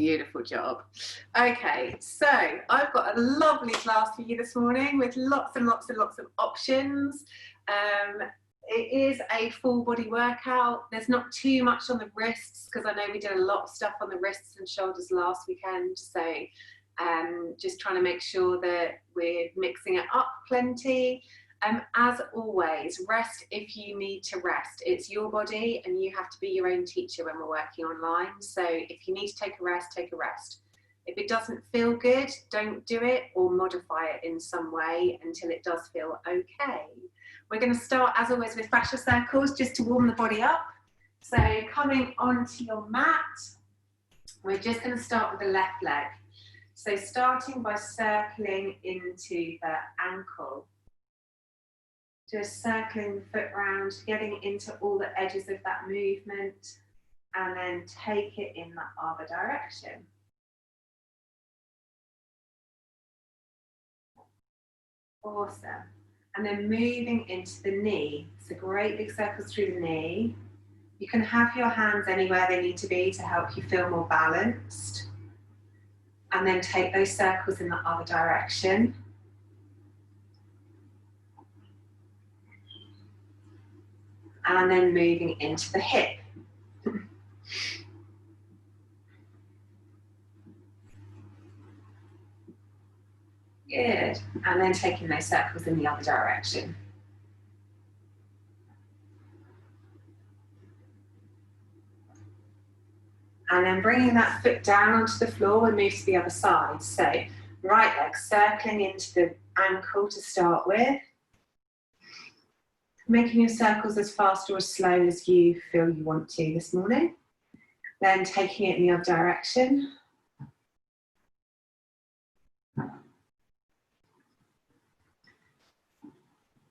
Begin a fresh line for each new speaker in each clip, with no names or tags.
Beautiful job. Okay, so I've got a lovely class for you this morning with lots and lots and lots of options. It is a full body workout. There's not too much on the wrists because I know we did a lot of stuff on the wrists and shoulders last weekend. So just trying to make sure that we're mixing it up plenty. As always, rest if you need to rest. It's your body and you have to be your own teacher when we're working online. So if you need to take a rest, take a rest. If it doesn't feel good, don't do it or modify it in some way until it does feel okay. We're going to start, as always, with fascia circles just to warm the body up. So coming onto your mat, we're just going to start with the left leg. So starting by circling into the ankle. Just circling the foot round, getting into all the edges of that movement, and then take it in the other direction. Awesome. And then moving into the knee. So great big circles through the knee. You can have your hands anywhere they need to be to help you feel more balanced. And then take those circles in the other direction. And then moving into the hip. Good. And then taking those circles in the other direction. And then bringing that foot down onto the floor and move to the other side. So right leg circling into the ankle to start with. Making your circles as fast or as slow as you feel you want to this morning. Then taking it in the other direction.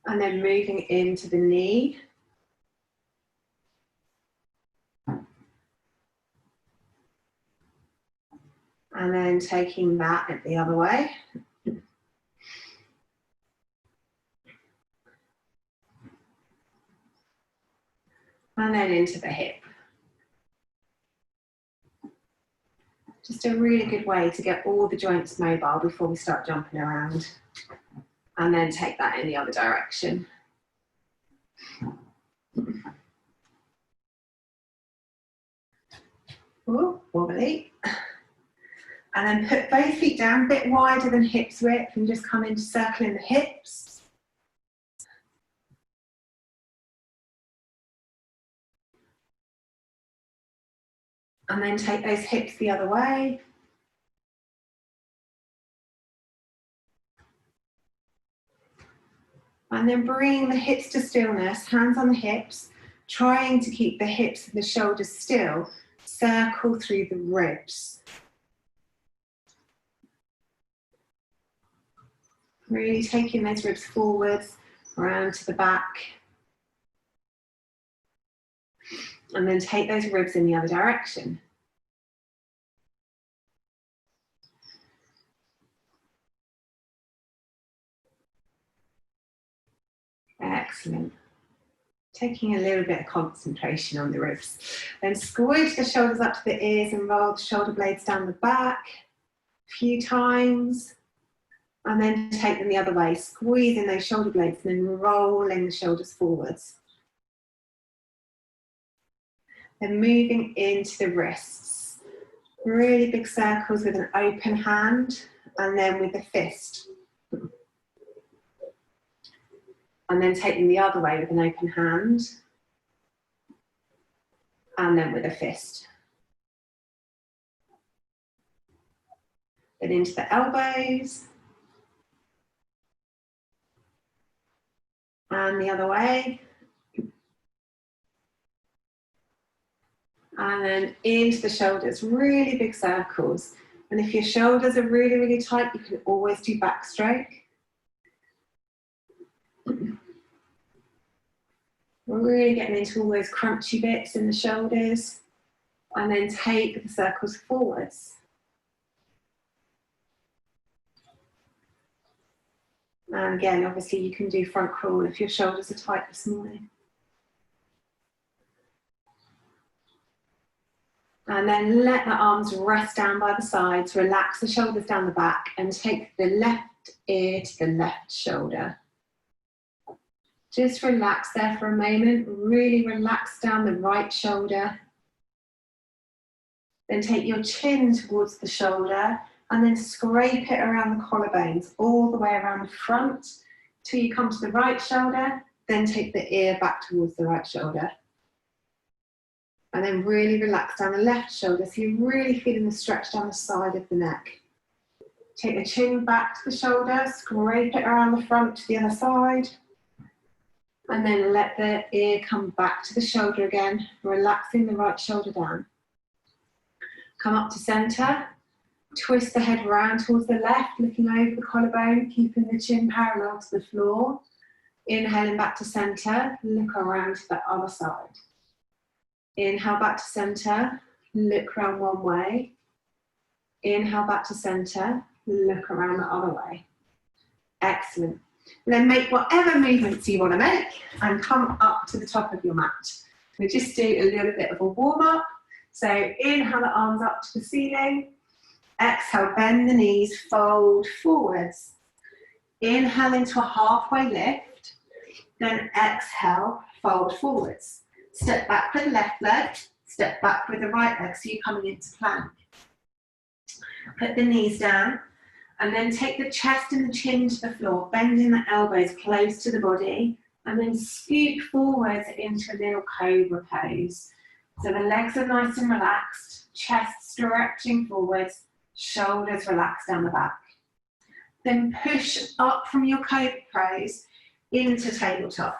And then moving into the knee. And then taking that the other way. And then into the hip. Just a really good way to get all the joints mobile before we start jumping around. And then take that in the other direction. Ooh, wobbly. And then put both feet down a bit wider than hips width and just come into circling the hips. And then take those hips the other way. And then bring the hips to stillness, hands on the hips, trying to keep the hips and the shoulders still. Circle through the ribs. Really taking those ribs forwards, around to the back. And then take those ribs in the other direction. Excellent. Taking a little bit of concentration on the ribs. Then squish the shoulders up to the ears and roll the shoulder blades down the back a few times. And then take them the other way, squeezing those shoulder blades and then rolling the shoulders forwards. Then moving into the wrists. Really big circles with an open hand and then with the fist. And then take them the other way with an open hand and then with a fist. Then into the elbows. And the other way. And then into the shoulders, really big circles. And if your shoulders are really, really tight, you can always do backstroke. We're really getting into all those crunchy bits in the shoulders. And then take the circles forwards. And again, obviously you can do front crawl if your shoulders are tight this morning. And then let the arms rest down by the sides, relax the shoulders down the back, and take the left ear to the left shoulder. Just relax there for a moment, really relax down the right shoulder. Then take your chin towards the shoulder and then scrape it around the collarbones, all the way around the front till you come to the right shoulder. Then take the ear back towards the right shoulder. And then really relax down the left shoulder so you're really feeling the stretch down the side of the neck. Take the chin back to the shoulder, scrape it around the front to the other side. And then let the ear come back to the shoulder again, relaxing the right shoulder down. Come up to center, twist the head round towards the left, looking over the collarbone, keeping the chin parallel to the floor. Inhaling back to center, look around to the other side. Inhale back to center, look around one way. Inhale back to center, look around the other way. Excellent. And then make whatever movements you want to make and come up to the top of your mat. We'll just do a little bit of a warm up. So inhale the arms up to the ceiling. Exhale, bend the knees, fold forwards. Inhale into a halfway lift. Then exhale, fold forwards. Step back with the left leg, step back with the right leg, so you're coming into plank. Put the knees down, and then take the chest and the chin to the floor, bending the elbows close to the body, and then scoot forwards into a little cobra pose. So the legs are nice and relaxed, chest stretching forwards, shoulders relaxed down the back. Then push up from your cobra pose into tabletop.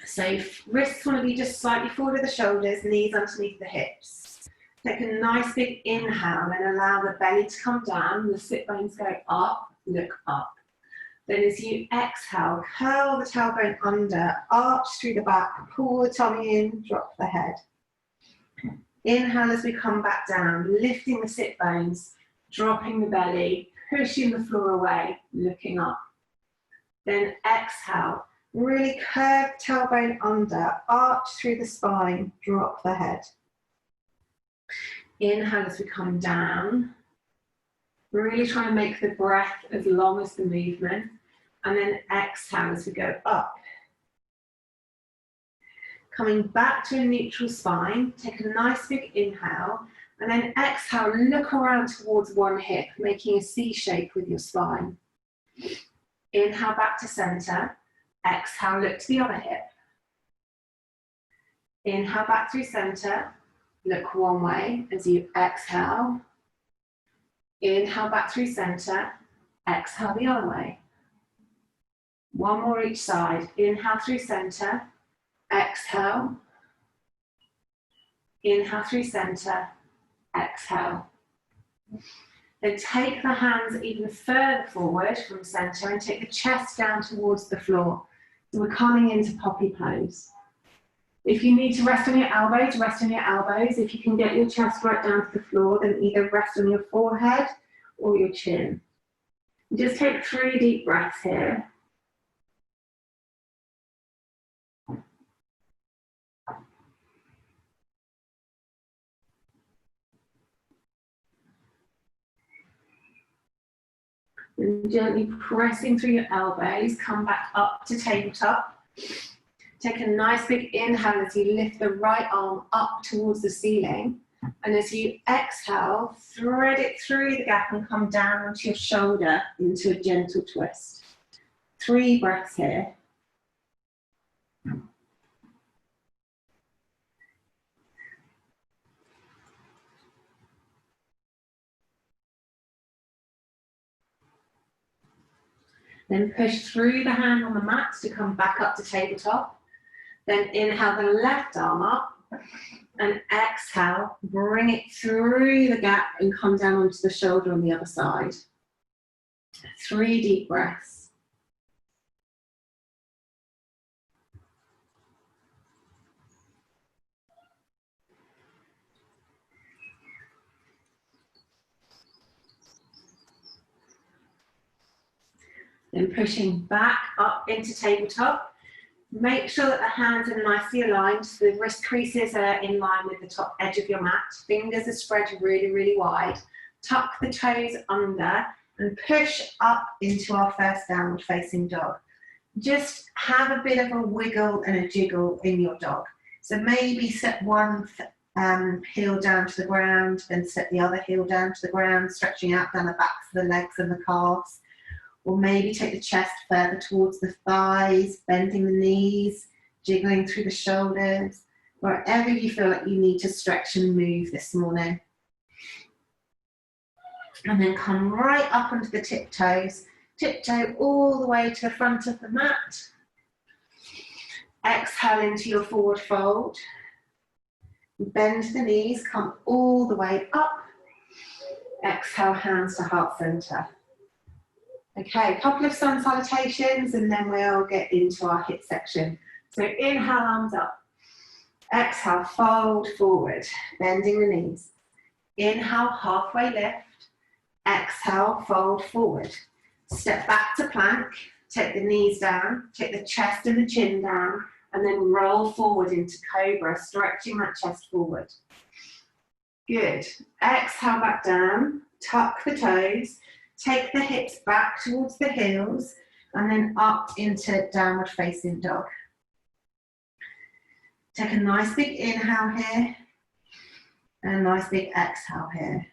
So wrists want to be just slightly forward of the shoulders, knees underneath the hips. Take a nice big inhale and allow the belly to come down, the sit bones go up, look up. Then as you exhale, curl the tailbone under, arch through the back, pull the tummy in, drop the head. Inhale as we come back down, lifting the sit bones, dropping the belly, pushing the floor away, looking up. Then exhale. Really curve tailbone under, arch through the spine, drop the head. Inhale as we come down. Really try and make the breath as long as the movement. And then exhale as we go up. Coming back to a neutral spine, take a nice big inhale. And then exhale, look around towards one hip, making a C shape with your spine. Inhale back to center. Exhale, look to the other hip. Inhale back through center. Look one way as you exhale. Inhale back through center. Exhale the other way. One more each side. Inhale through center. Exhale. Inhale through center. Exhale. Then take the hands even further forward from center and take the chest down towards the floor. So we're coming into poppy pose. If you need to rest on your elbows, rest on your elbows. If you can get your chest right down to the floor, then either rest on your forehead or your chin. Just take 3 deep breaths here. And gently pressing through your elbows, come back up to tabletop. Take a nice big inhale as you lift the right arm up towards the ceiling. And as you exhale, thread it through the gap and come down onto your shoulder into a gentle twist. 3 breaths here. Then push through the hand on the mat to come back up to tabletop. Then inhale the left arm up and exhale, bring it through the gap and come down onto the shoulder on the other side. 3 deep breaths. Then pushing back up into tabletop. Make sure that the hands are nicely aligned, so the wrist creases are in line with the top edge of your mat. Fingers are spread really, really wide. Tuck the toes under and push up into our first downward facing dog. Just have a bit of a wiggle and a jiggle in your dog. So maybe set one heel down to the ground, then set the other heel down to the ground, stretching out down the backs of the legs and the calves. Or maybe take the chest further towards the thighs, bending the knees, jiggling through the shoulders, wherever you feel like you need to stretch and move this morning. And then come right up onto the tiptoes, tiptoe all the way to the front of the mat. Exhale into your forward fold. Bend the knees, come all the way up. Exhale, hands to heart center. Okay, a couple of sun salutations and then we'll get into our HIIT section. So inhale, arms up. Exhale, fold forward, bending the knees. Inhale, halfway lift. Exhale, fold forward. Step back to plank, take the knees down, take the chest and the chin down, and then roll forward into cobra, stretching that chest forward. Good. Exhale back down, tuck the toes. Take the hips back towards the heels and then up into downward facing dog. Take a nice big inhale here and a nice big exhale here.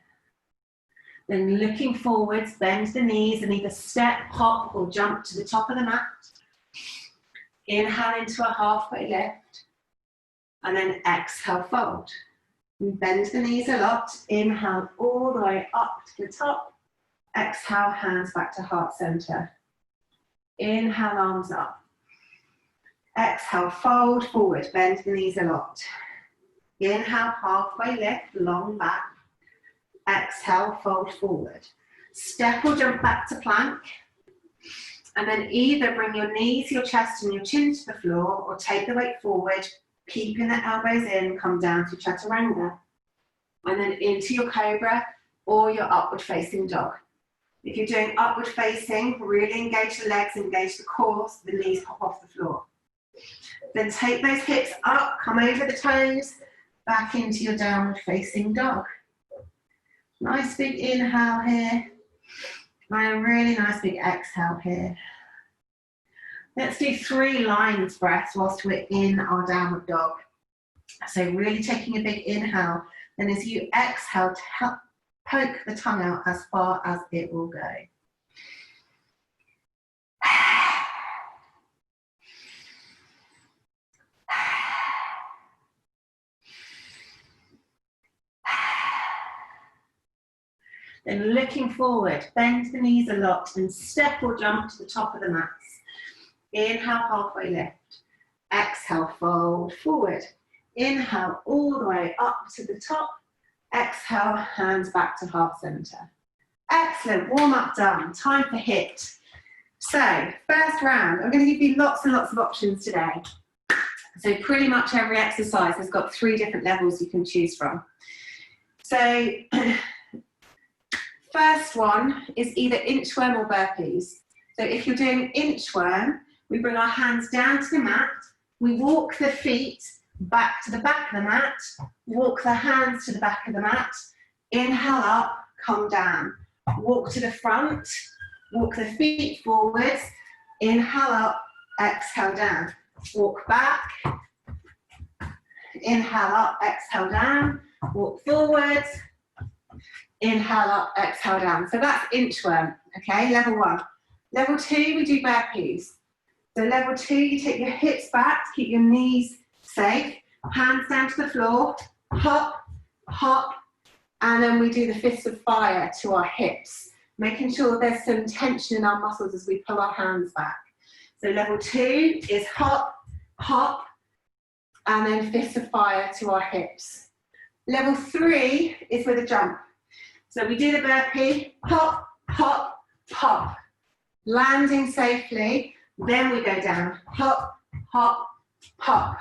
Then looking forwards, bend the knees and either step, hop or jump to the top of the mat. Inhale into a halfway lift and then exhale, fold. And bend the knees a lot. Inhale all the way up to the top. Exhale, hands back to heart center. Inhale, arms up. Exhale, fold forward, bend the knees a lot. Inhale, halfway lift, long back. Exhale, fold forward. Step or jump back to plank. And then either bring your knees, your chest and your chin to the floor or take the weight forward, keeping the elbows in, come down to chaturanga. And then into your cobra or your upward facing dog. If you're doing upward facing, really engage the legs, engage the core, so the knees pop off the floor. Then take those hips up, come over the toes, back into your downward facing dog. Nice big inhale here, and a really nice big exhale here. Let's do 3 lines breaths whilst we're in our downward dog. So really taking a big inhale, then as you exhale, poke the tongue out as far as it will go. Then looking forward, bend the knees a lot and step or jump to the top of the mats. Inhale, halfway lift. Exhale, fold forward. Inhale all the way up to the top. Exhale, hands back to heart center. Excellent, warm up done. Time for HIIT. So, first round, I'm going to give you lots and lots of options today. So pretty much every exercise has got 3 different levels you can choose from. So, first one is either inchworm or burpees. So if you're doing inchworm, we bring our hands down to the mat, we walk the feet back to the back of the mat, walk the hands to the back of the mat, inhale up, come down, walk to the front, walk the feet forwards, inhale up, exhale down, walk back, inhale up, exhale down, walk forwards, inhale up, exhale down. So that's inchworm, okay, level 1. Level 2, we do burpees. So level 2, you take your hips back to keep your knees safe, hands down to the floor, hop, hop, and then we do the fists of fire to our hips, making sure there's some tension in our muscles as we pull our hands back. So level 2 is hop, hop, and then fists of fire to our hips. Level 3 is with a jump. So we do the burpee, hop, hop, hop, landing safely, then we go down, hop, hop, hop.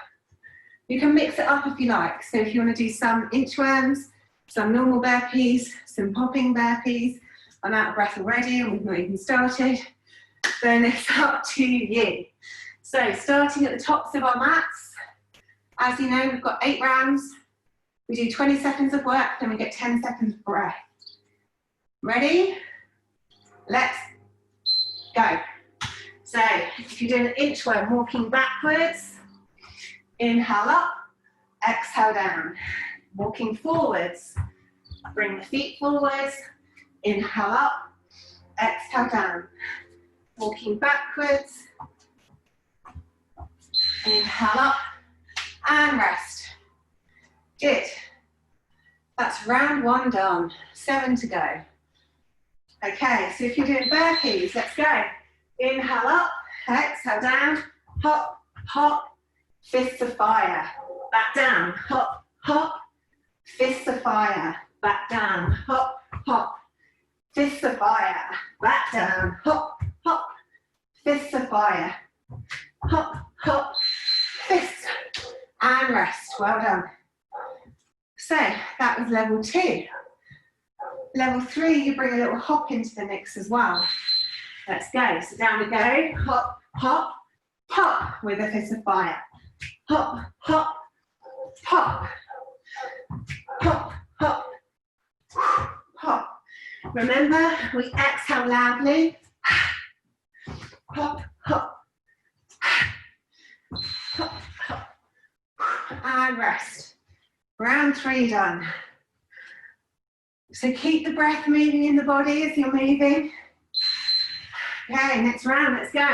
You can mix it up if you like. So if you want to do some inchworms, some normal burpees, some popping burpees, I'm out of breath already and we've not even started, then it's up to you. So starting at the tops of our mats, as you know, we've got 8 rounds. We do 20 seconds of work, then we get 10 seconds of breath. Ready? Let's go. So if you're doing an inchworm, walking backwards, inhale up, exhale down. Walking forwards, bring the feet forwards, inhale up, exhale down. Walking backwards, inhale up, and rest. Good. That's round 1 done. 7 to go. Okay, so if you're doing burpees, let's go. Inhale up, exhale down, hop, hop, fists of fire. Back down, hop, hop, fists of fire. Back down, hop, hop, fists of fire. Back down, hop, hop, fists of fire. Hop, hop, fists, and rest. Well done. So that was level 2. Level 3, you bring a little hop into the mix as well. Let's go. So down we go. Hop, hop, pop with a fist of fire. Hop, hop, pop. Hop, hop, pop. Remember, we exhale loudly. Hop, hop, hop, hop, and rest. Round 3 done. So keep the breath moving in the body as you're moving. Okay, next round, let's go.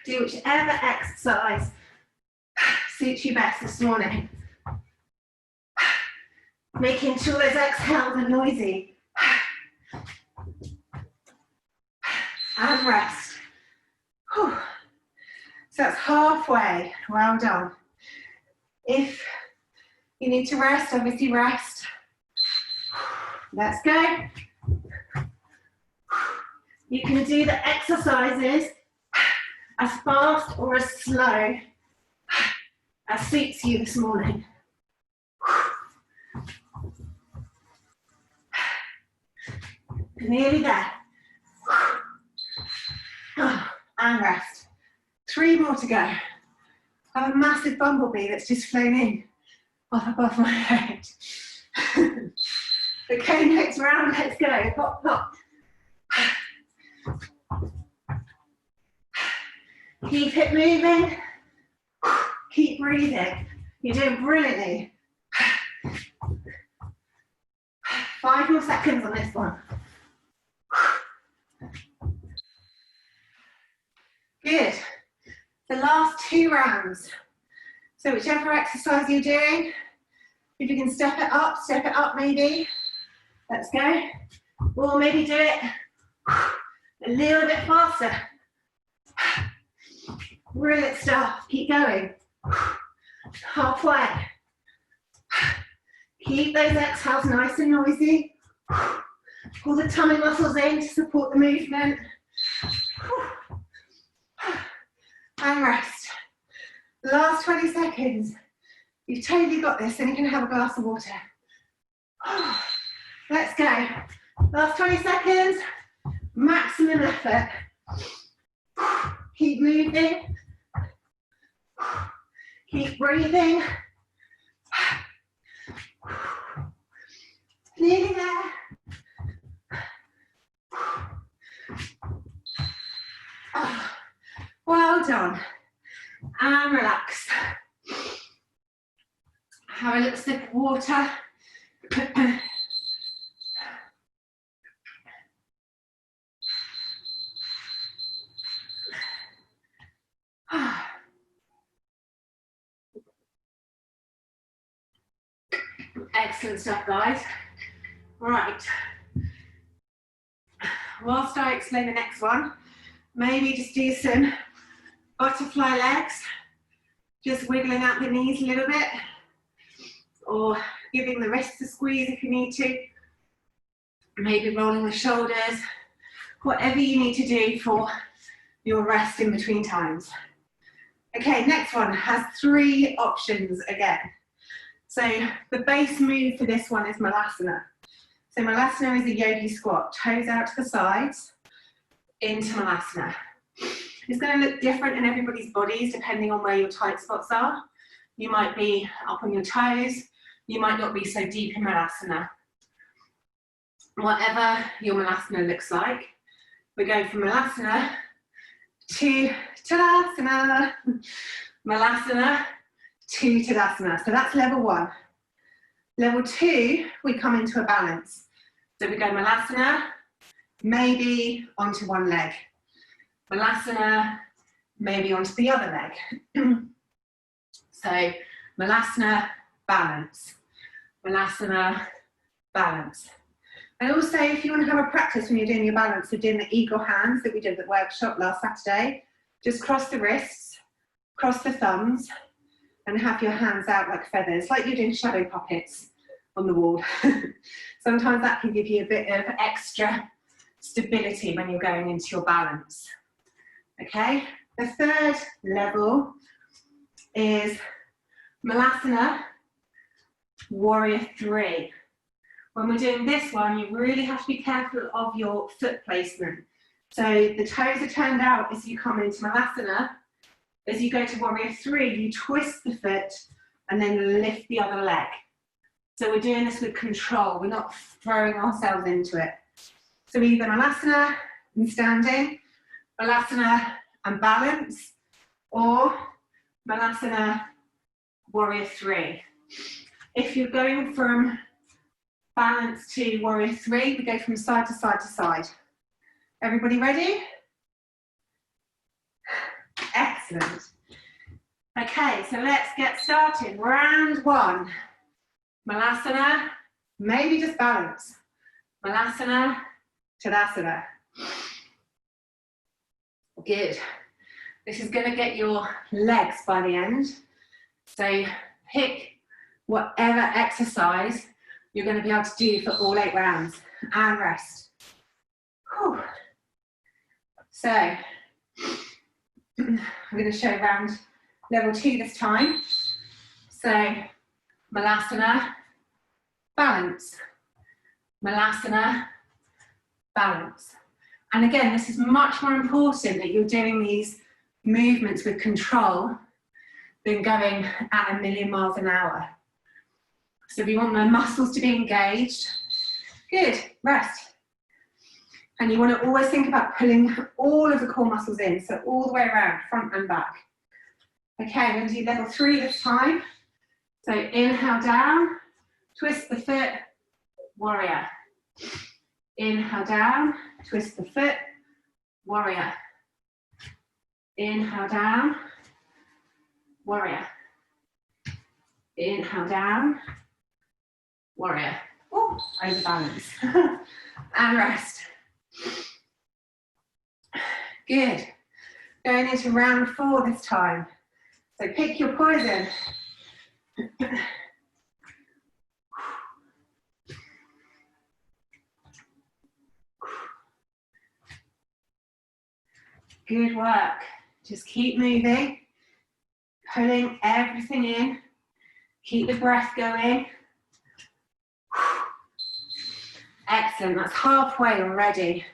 Do whichever exercise suits you best this morning. Making sure those exhales are noisy. And rest. Whew. So that's halfway. Well done. If you need to rest, obviously rest. Let's go. You can do the exercises as fast or as slow as suits you this morning. Nearly there. And rest. 3 more to go. I have a massive bumblebee that's just flown in off above my head. Okay, next round, let's go. Hop, hop. Keep it moving. Keep breathing. You're doing brilliantly. 5 more seconds on this one. Good. The last 2 rounds. So whichever exercise you're doing, if you can step it up maybe. Let's go. Or maybe do it a little bit faster. Brilliant stuff. Keep going. Halfway. Keep those exhales nice and noisy. Pull the tummy muscles in to support the movement. And rest. Last 20 seconds. You've totally got this, and you can have a glass of water. Let's go. Last 20 seconds. Maximum effort. Keep moving. Keep breathing. Nearly there. Well done. And relax. Have a little sip of water. Excellent stuff, guys. Right. Whilst I explain the next one, maybe just do some butterfly legs, just wiggling out the knees a little bit, or giving the wrists a squeeze if you need to, maybe rolling the shoulders, whatever you need to do for your rest in between times. Okay, next one has 3 options again. So the base move for this one is Malasana. So Malasana is a yogi squat, toes out to the sides, into Malasana. It's going to look different in everybody's bodies depending on where your tight spots are. You might be up on your toes, you might not be so deep in Malasana. Whatever your Malasana looks like, we're going from Malasana to Tadasana, Malasana to Tadasana. So that's level 1. Level 2, we come into a balance. So we go Malasana, maybe onto one leg. Malasana, maybe onto the other leg. So Malasana, balance. Malasana, balance. And also, if you want to have a practice when you're doing your balance of doing the eagle hands that we did at the workshop last Saturday, just cross the wrists, cross the thumbs, and have your hands out like feathers, like you're doing shadow puppets on the wall. Sometimes that can give you a bit of extra stability when you're going into your balance. Okay, the third level is Malasana, Warrior 3. When we're doing this one, you really have to be careful of your foot placement. So the toes are turned out as you come into Malasana. As you go to Warrior 3, you twist the foot and then lift the other leg. So we're doing this with control. We're not throwing ourselves into it. So either Malasana and standing, Malasana and balance, or Malasana, Warrior 3. If you're going from balance to Warrior 3, we go from side to side to side. Everybody ready? Excellent. Okay, so let's get started. Round 1. Malasana, maybe just balance. Malasana, Tadasana. Good. This is going to get your legs by the end. So pick whatever exercise you're going to be able to do for all 8 rounds and rest. Whew. So I'm going to show round level 2 this time. So Malasana, balance. Malasana, balance. And again, this is much more important that you're doing these movements with control than going at 1,000,000 miles an hour. So we want the muscles to be engaged. Good, rest. And you want to always think about pulling all of the core muscles in, so all the way around, front and back. Okay, I'm going to do level 3 this time. So inhale down, twist the foot, warrior. Inhale down, twist the foot, warrior. Inhale down, warrior. Inhale down, warrior. Oh, overbalance. And rest. Good. Going into round 4 this time. So pick your poison. Good work. Just keep moving, pulling everything in. Keep the breath going. Excellent, that's halfway already.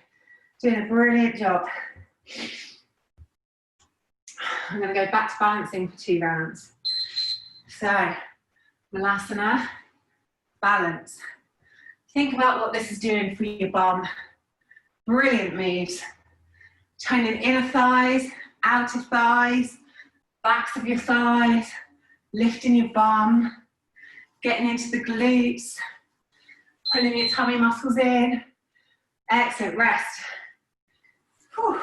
Doing a brilliant job. I'm going to go back to balancing for 2 rounds. So, Malasana, balance. Think about what this is doing for your bum. Brilliant moves. Toning inner thighs, outer thighs, backs of your thighs, lifting your bum, getting into the glutes, pulling your tummy muscles in. Excellent, rest. Whew.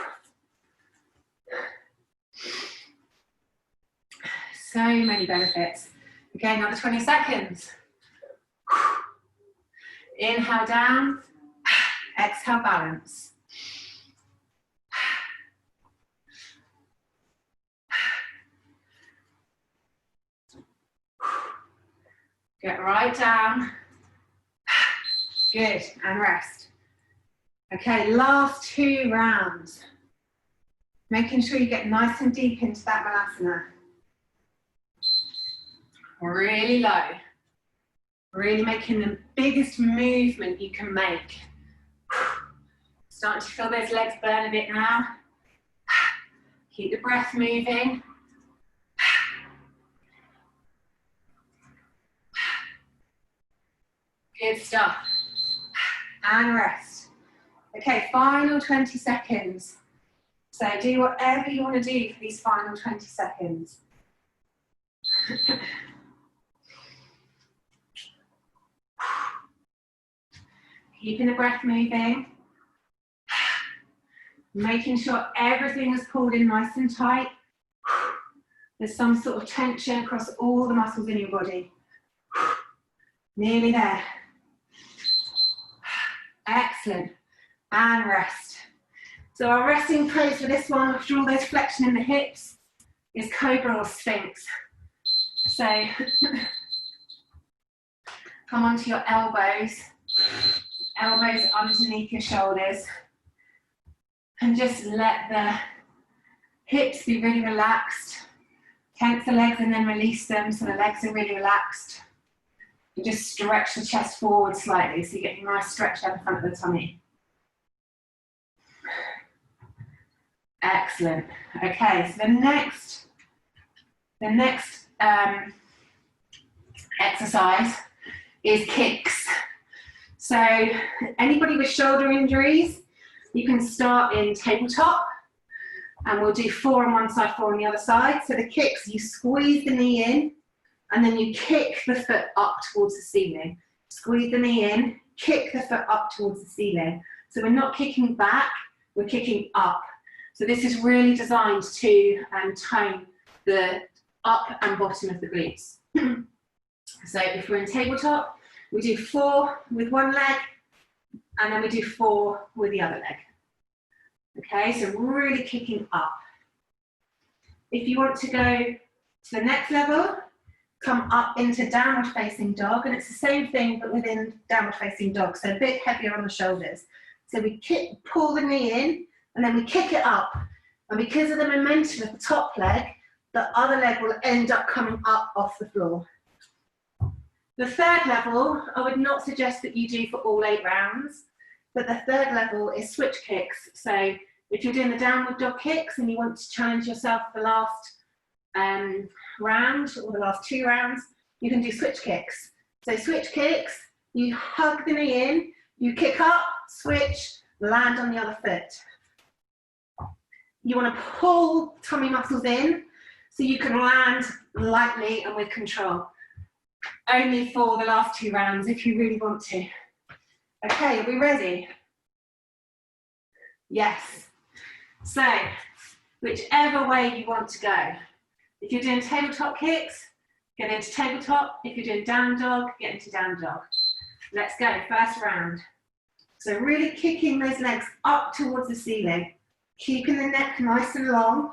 So many benefits. Okay, another 20 seconds. Inhale down, exhale balance. Get right down. Good, and rest. Okay, last 2 rounds. Making sure you get nice and deep into that Malasana. Really low. Really making the biggest movement you can make. Starting to feel those legs burn a bit now. Keep the breath moving. Good stuff. And rest. Okay, final 20 seconds. So do whatever you want to do for these final 20 seconds. Keeping the breath moving. Making sure everything is pulled in nice and tight. There's some sort of tension across all the muscles in your body. Nearly there. Excellent. And rest. So our resting pose for this one, after all those flexion in the hips, is cobra or sphinx. So come onto your elbows underneath your shoulders, and just let the hips be really relaxed. Tense the legs and then release them so the legs are really relaxed. And just stretch the chest forward slightly so you get a nice stretch down the front of the tummy. Excellent. Okay, so the next exercise is kicks. So anybody with shoulder injuries, you can start in tabletop, and we'll do 4 on one side, 4 on the other side. So the kicks, you squeeze the knee in, and then you kick the foot up towards the ceiling. Squeeze the knee in, kick the foot up towards the ceiling. So we're not kicking back, we're kicking up. So this is really designed to tone the up and bottom of the glutes. So if we're in tabletop, we do 4 with one leg, and then we do 4 with the other leg. Okay, so really kicking up. If you want to go to the next level, come up into downward facing dog, and it's the same thing but within downward facing dog, so a bit heavier on the shoulders. So we pull the knee in, and then we kick it up, and because of the momentum of the top leg, the other leg will end up coming up off the floor. The third level, I would not suggest that you do for all 8 rounds, but the third level is switch kicks. So if you're doing the downward dog kicks and you want to challenge yourself for the last round or the last 2 rounds, you can do switch kicks. So switch kicks, you hug the knee in, you kick up, switch, land on the other foot. You want to pull tummy muscles in so you can land lightly and with control. Only for the last 2 rounds if you really want to. Okay, are we ready? Yes. So, whichever way you want to go. If you're doing tabletop kicks, get into tabletop. If you're doing down dog, get into down dog. Let's go, first round. So really kicking those legs up towards the ceiling, keeping the neck nice and long,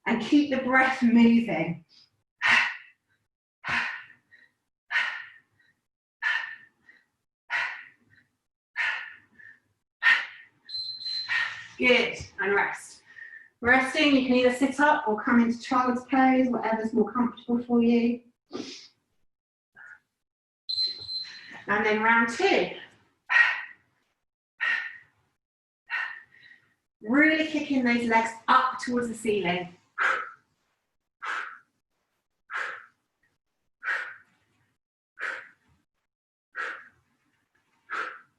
and keep the breath moving. Good, and rest. Resting, you can either sit up or come into child's pose, whatever's more comfortable for you. And then round 2. Really kicking those legs up towards the ceiling.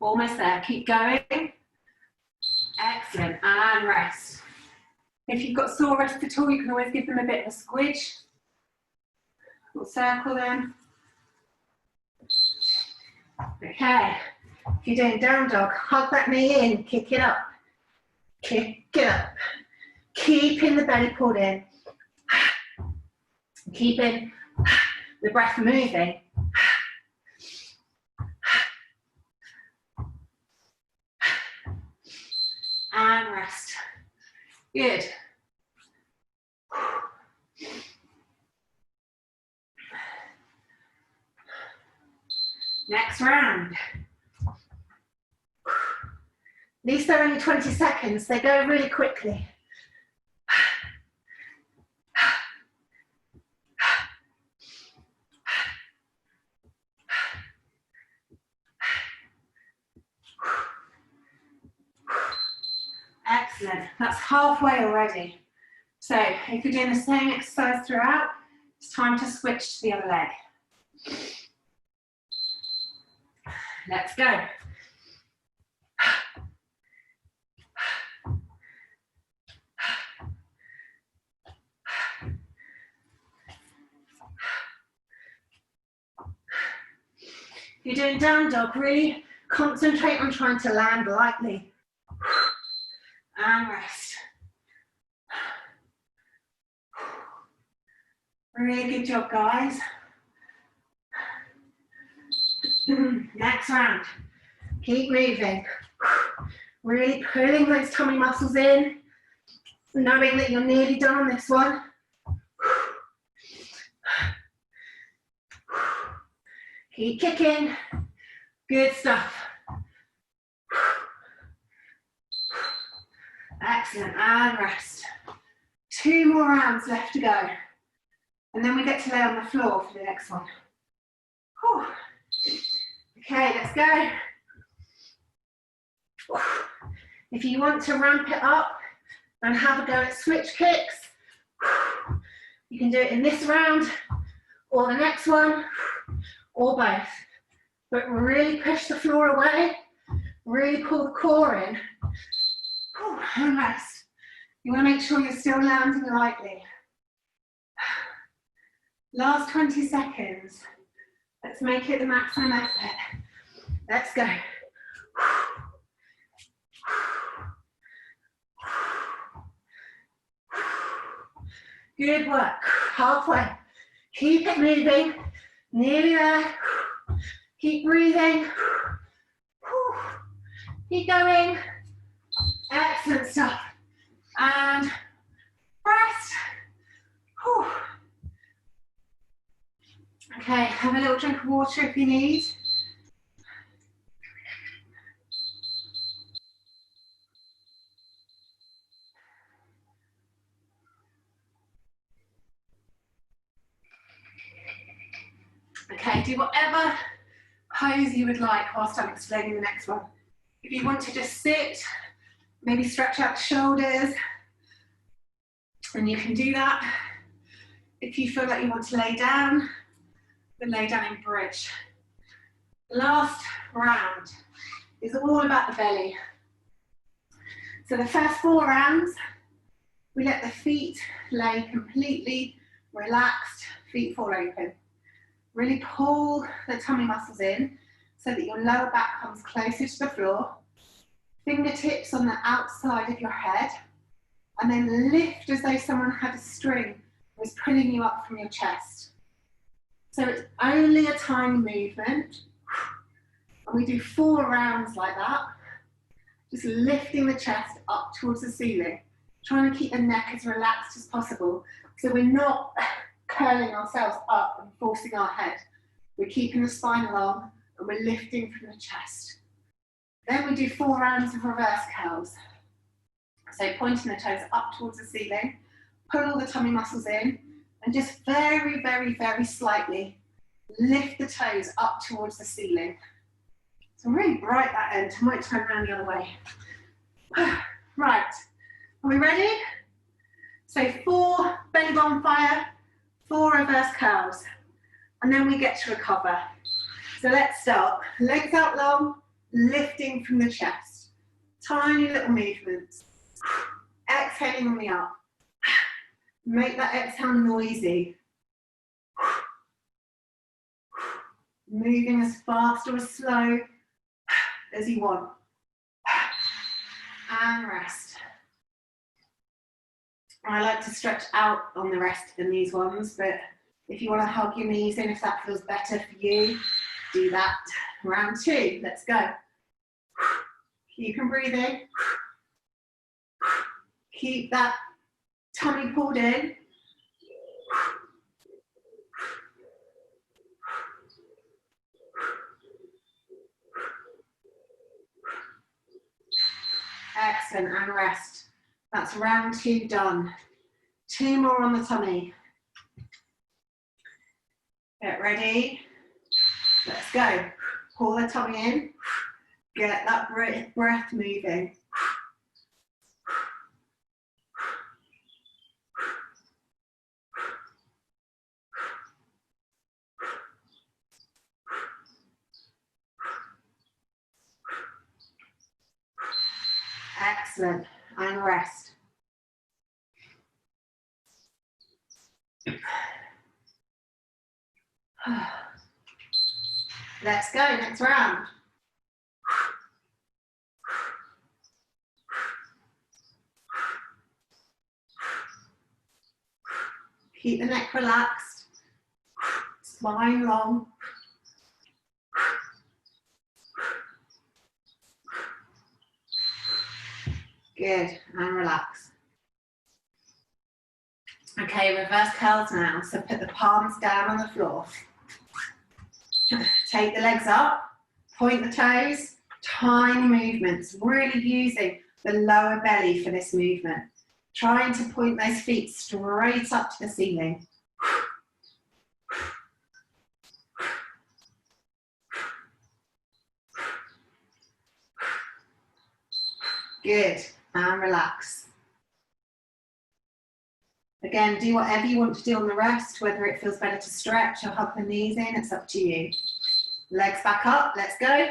Almost there, keep going. Excellent, and rest. If you've got sore wrists at all, you can always give them a bit of a squidge. We'll circle them. Okay, if you're doing down dog, hug that knee in, kick it up. Kick it up. Keeping the belly pulled in. Keeping the breath moving. And rest. Good. Next round. These are only 20 seconds, they go really quickly. Excellent. That's halfway already. So if you're doing the same exercise throughout, it's time to switch to the other leg. Let's go. If you're doing down dog, really concentrate on trying to land lightly. And rest. Really good job, guys. Next round. Keep moving. Really pulling those tummy muscles in, knowing that you're nearly done on this one. Keep kicking. Good stuff. Excellent, and rest. 2 more rounds left to go. And then we get to lay on the floor for the next one. Whew. Okay, let's go. If you want to ramp it up and have a go at switch kicks, you can do it in this round or the next one or both. But really push the floor away, really pull the core in. And rest. You want to make sure you're still landing lightly. Last 20 seconds. Let's make it the maximum effort. Let's go. Good work. Halfway. Keep it moving. Nearly there. Keep breathing. Keep going. Excellent stuff. And rest. Okay, have a little drink of water if you need. Okay, do whatever pose you would like whilst I'm explaining the next one. If you want to just sit, maybe stretch out the shoulders, and you can do that. If you feel like you want to lay down, then lay down in bridge. Last round is all about the belly. So the first 4 rounds, we let the feet lay completely relaxed, feet fall open. Really pull the tummy muscles in so that your lower back comes closer to the floor. Fingertips on the outside of your head, and then lift as though someone had a string was pulling you up from your chest. So it's only a tiny movement, and we do 4 rounds like that, just lifting the chest up towards the ceiling, trying to keep the neck as relaxed as possible, so we're not curling ourselves up and forcing our head. We're keeping the spine long, and we're lifting from the chest. Then we do 4 rounds of reverse curls. So pointing the toes up towards the ceiling, pull all the tummy muscles in, and just very, very, very slightly lift the toes up towards the ceiling. So really bright that end. I might turn around the other way. Right, are we ready? So 4 belly bonfire, 4 reverse curls, and then we get to recover. So let's start. Legs out long, lifting from the chest. Tiny little movements. Exhaling on the up. Make that exhale noisy. Moving as fast or as slow as you want. And rest. I like to stretch out on the rest in these ones, but if you want to hug your knees in, if that feels better for you, do that. Round 2, let's go. Keep on breathing. Keep that tummy pulled in. Excellent, and rest. That's round 2 done. 2 more on the tummy. Get ready. Let's go. Pull the tummy in. Get that breath moving. Excellent. And rest. Let's go, next round. Keep the neck relaxed, spine long. Good, and relax. Okay, reverse curls now. So put the palms down on the floor. Take the legs up, point the toes, tiny movements, really using the lower belly for this movement. Trying to point those feet straight up to the ceiling. Good, and relax. Again, do whatever you want to do on the rest, whether it feels better to stretch or hug the knees in, it's up to you. Legs back up, let's go.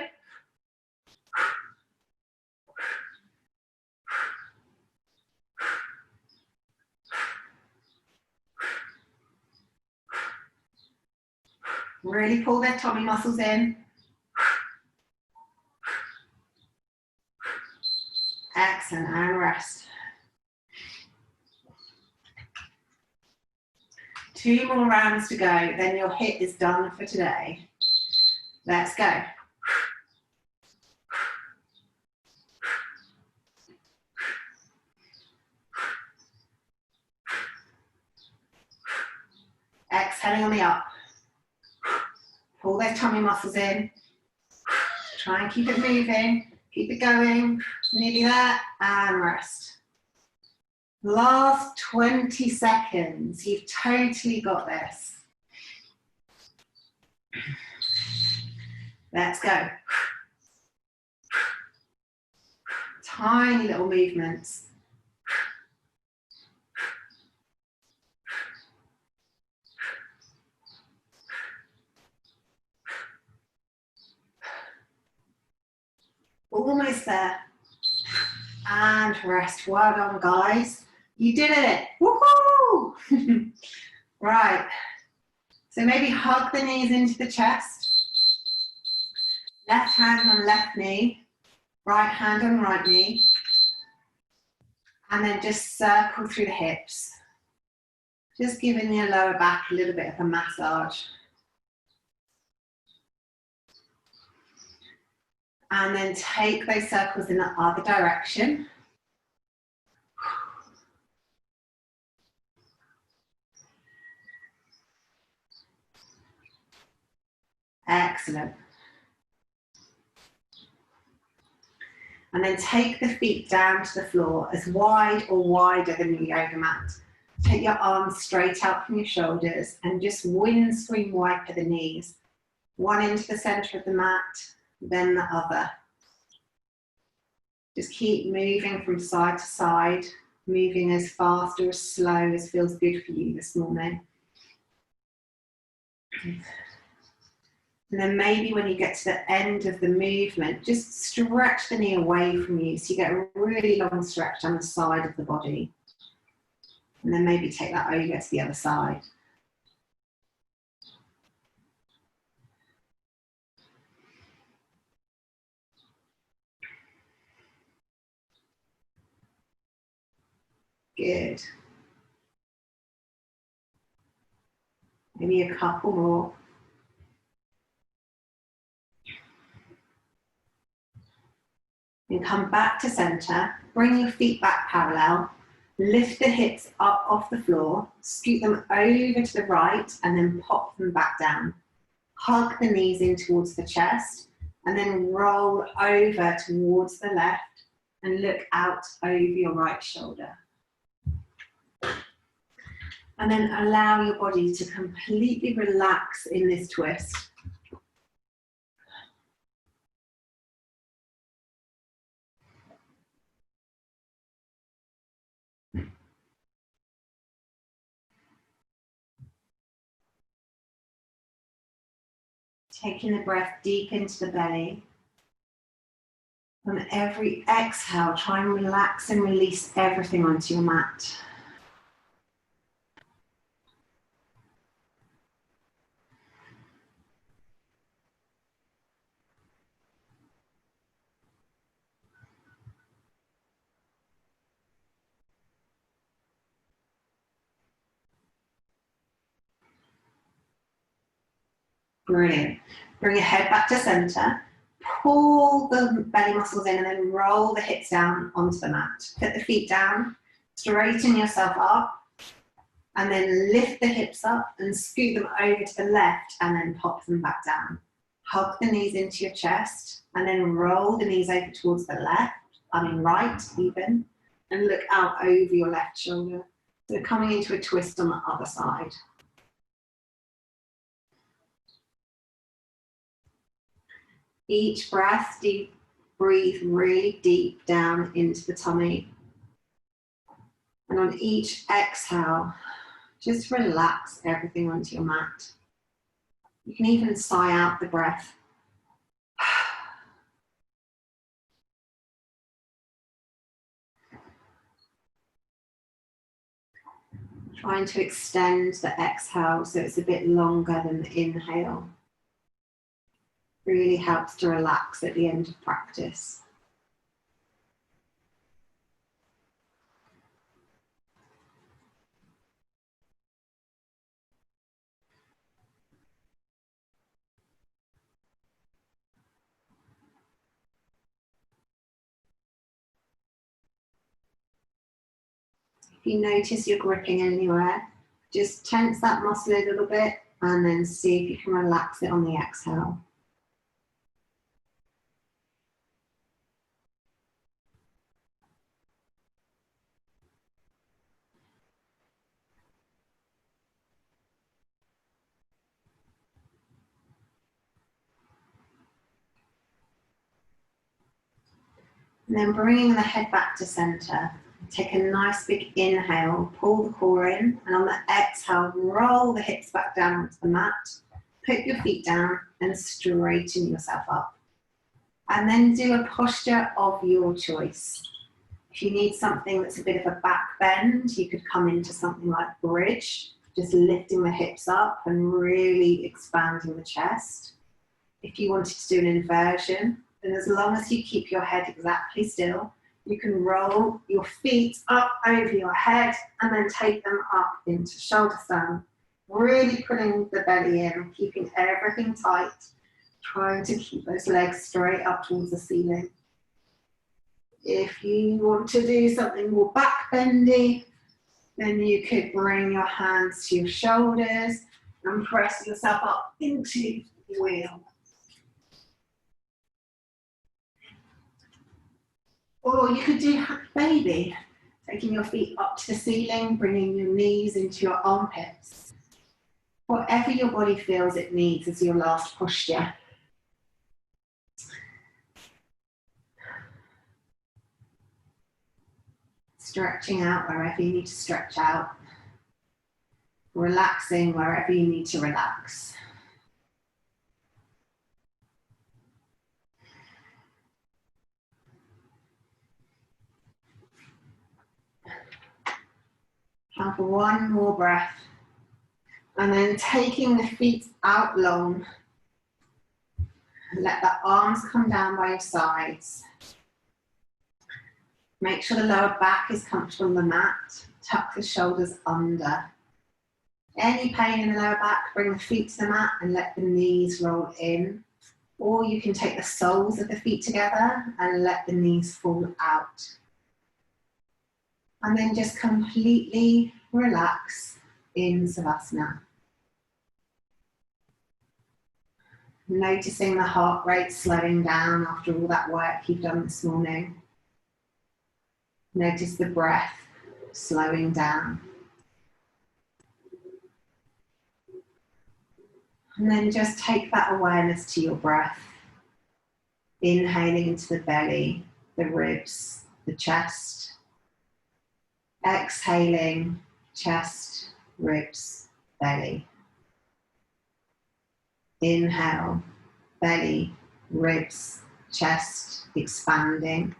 Really pull their tummy muscles in. Excellent, and rest. 2 more rounds to go, then your HIIT is done for today. Let's go. Exhaling on the up. Pull those tummy muscles in. Try and keep it moving, keep it going. Nearly there, and rest. Last 20 seconds, you've totally got this. Let's go. Tiny little movements. Almost there. And rest. Well done, guys. You did it. Woohoo! Right. So maybe hug the knees into the chest. Left hand on left knee. Right hand on right knee. And then just circle through the hips. Just giving your lower back a little bit of a massage. And then take those circles in the other direction. Excellent. And then take the feet down to the floor as wide or wider than your yoga mat. Take your arms straight out from your shoulders and just windscreen wiper the knees. One into the center of the mat, then the other. Just keep moving from side to side, moving as fast or as slow as feels good for you this morning. And then maybe when you get to the end of the movement, just stretch the knee away from you so you get a really long stretch down the side of the body. And then maybe take that over to the other side. Good. Maybe a couple more. And come back to center, bring your feet back parallel, lift the hips up off the floor, scoot them over to the right and then pop them back down. Hug the knees in towards the chest and then roll over towards the left and look out over your right shoulder. And then allow your body to completely relax in this twist. Taking the breath deep into the belly. On every exhale, try and relax and release everything onto your mat. Brilliant. Bring your head back to center. Pull the belly muscles in and then roll the hips down onto the mat. Put the feet down, straighten yourself up, and then lift the hips up and scoot them over to the left and then pop them back down. Hug the knees into your chest and then roll the knees over towards the left, right even, and look out over your left shoulder. So coming into a twist on the other side. Each breath, breathe really deep down into the tummy. And on each exhale, just relax everything onto your mat. You can even sigh out the breath. Trying to extend the exhale so it's a bit longer than the inhale. Really helps to relax at the end of practice. If you notice you're gripping anywhere, just tense that muscle a little bit and then see if you can relax it on the exhale. And then bringing the head back to center, take a nice big inhale, pull the core in, and on the exhale, roll the hips back down onto the mat, put your feet down and straighten yourself up. And then do a posture of your choice. If you need something that's a bit of a back bend, you could come into something like bridge, just lifting the hips up and really expanding the chest. If you wanted to do an inversion, then as long as you keep your head exactly still, you can roll your feet up over your head and then take them up into shoulder stand. Really pulling the belly in, keeping everything tight, trying to keep those legs straight up towards the ceiling. If you want to do something more back bendy, then you could bring your hands to your shoulders and press yourself up into the wheel. Or you could do baby, taking your feet up to the ceiling, bringing your knees into your armpits. Whatever your body feels it needs as your last posture. Stretching out wherever you need to stretch out. Relaxing wherever you need to relax. Have one more breath. And then taking the feet out long. Let the arms come down by your sides. Make sure the lower back is comfortable on the mat. Tuck the shoulders under. Any pain in the lower back, bring the feet to the mat and let the knees roll in. Or you can take the soles of the feet together and let the knees fall out. And then just completely relax in Savasana. Noticing the heart rate slowing down after all that work you've done this morning. Notice the breath slowing down. And then just take that awareness to your breath. Inhaling into the belly, the ribs, the chest. Exhaling, chest, ribs, belly. Inhale, belly, ribs, chest expanding.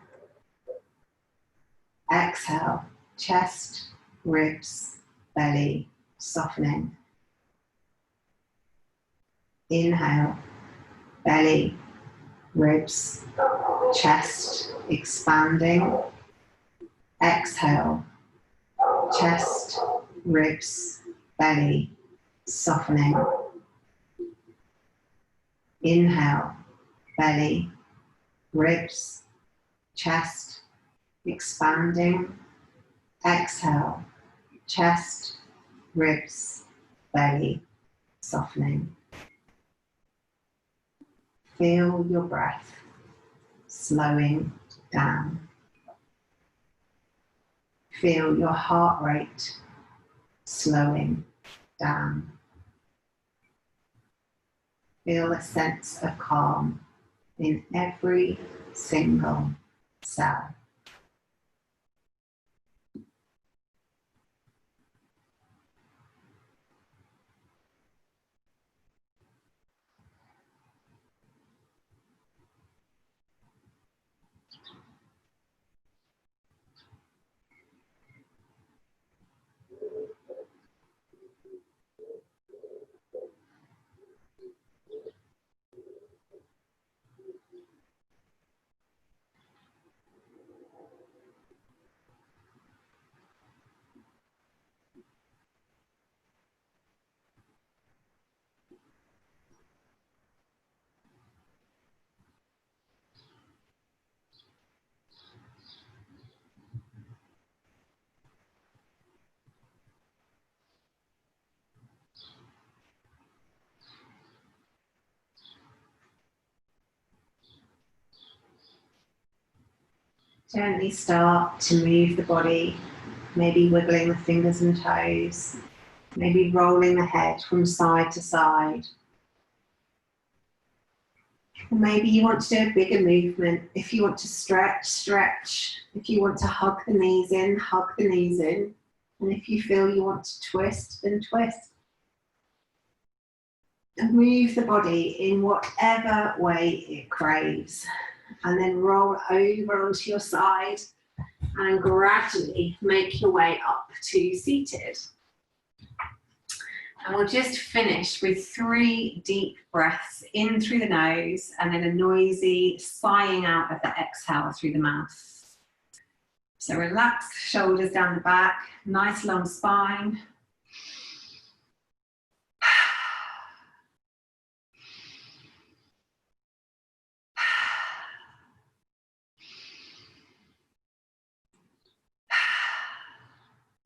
Exhale, chest, ribs, belly softening. Inhale, belly, ribs, chest expanding. Exhale, chest, ribs, belly softening. Inhale, belly, ribs, chest expanding. Exhale, chest, ribs, belly softening. Feel your breath slowing down. Feel your heart rate slowing down. Feel a sense of calm in every single cell. Gently start to move the body, maybe wiggling the fingers and toes, maybe rolling the head from side to side. Or maybe you want to do a bigger movement. If you want to stretch, stretch. If you want to hug the knees in, hug the knees in. And if you feel you want to twist, then twist. And move the body in whatever way it craves. And then roll over onto your side and gradually make your way up to seated. And we'll just finish with 3 deep breaths in through the nose and then a noisy sighing out of the exhale through the mouth. So relax shoulders down the back, nice long spine.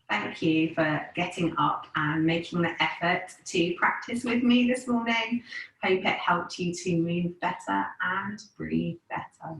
Thank you for getting up and making the effort to practice with me this morning. Hope it helped you to move better and breathe better.